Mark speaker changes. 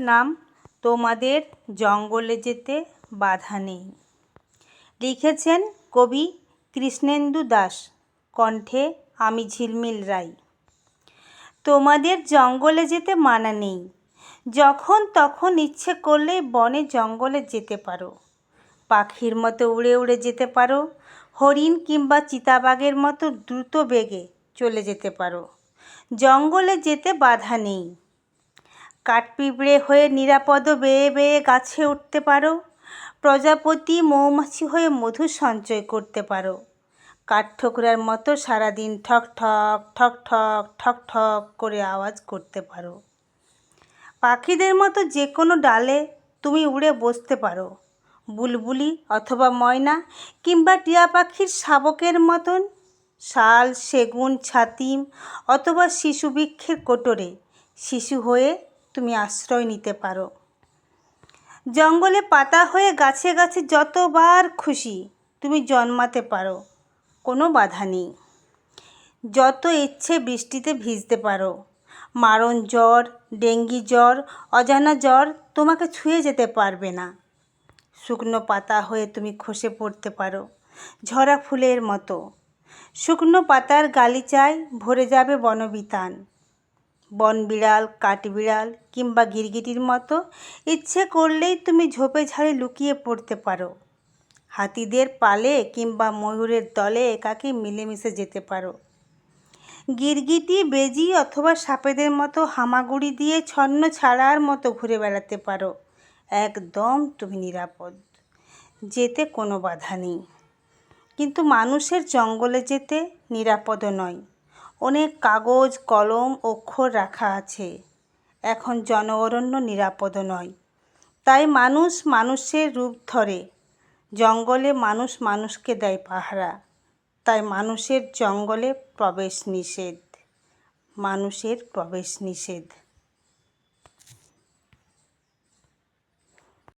Speaker 1: নাম তোমাদের জঙ্গলে যেতে বাধা নেই। লিখেছেন কবি কৃষ্ণেন্দু দাস, কণ্ঠে আমি ঝিলমিল রায়। তোমাদের জঙ্গলে যেতে মানা নেই, যখন তখন ইচ্ছে করলেই বনে জঙ্গলে যেতে পারো। পাখির মতো উড়ে উড়ে যেতে পারো, হরিণ কিংবা চিতাবাঘের মতো দ্রুত বেগে চলে যেতে পারো। জঙ্গলে যেতে বাধা নেই। কাঠপিঁপড়ে হয়ে নিরাপদ বেয়ে বেয়ে গাছে উঠতে পারো, প্রজাপতি মৌমাছি হয়ে মধু সঞ্চয় করতে পারো। কাঠঠোকরার মতো সারাদিন ঠক ঠক ঠক ঠক ঠক ঠক করে আওয়াজ করতে পারো। পাখিদের মতো যে কোনো ডালে তুমি উড়ে বসতে পারো। বুলবুলি অথবা ময়না কিংবা টিয়া পাখির শাবকের মতন শাল, সেগুন, ছাতিম অথবা শিশু বৃক্ষের কোটরে শিশু হয়ে তুমি আশ্রয় নিতে পারো। জঙ্গলে পাতা হয়ে গাছে গাছে যতবার খুশি তুমি জন্মাতে পারো, কোনো বাধা নেই। যত ইচ্ছে বৃষ্টিতে ভিজতে পারো। মারণ জ্বর, ডেঙ্গি জ্বর, অজানা জ্বর তোমাকে ছুঁয়ে যেতে পারবে না। শুকনো পাতা হয়ে তুমি খসে পড়তে পারো ঝরা ফুলের মতো। শুকনো পাতার গালিচায় ভরে যাবে বনবিতান। বনবিড়াল, কাঠবিড়াল কিংবা গিরগিটির মতো ইচ্ছে করলেই তুমি ঝোপে ঝাড়ে লুকিয়ে পড়তে পারো। হাতিদের পালে কিংবা ময়ূরের দলে একাকী মিলেমিশে যেতে পারো। গিরগিটি, বেজি অথবা সাপেদের মতো হামাগুড়ি দিয়ে ছন্ন ছাড়ার মতো ঘুরে বেড়াতে পারো। একদম তুমি নিরাপদ, যেতে কোনো বাধা নেই। কিন্তু মানুষের জঙ্গলে যেতে নিরাপদ নয়। অনেক কাগজ, কলম, অক্ষর রাখা আছে। এখন জন অরণ্য নিরাপদ নয়, তাই মানুষ মানুষের রূপ ধরে। জঙ্গলে মানুষ মানুষকে দেয় পাহারা, তাই মানুষের জঙ্গলে প্রবেশ নিষেধ। মানুষের প্রবেশ নিষেধ।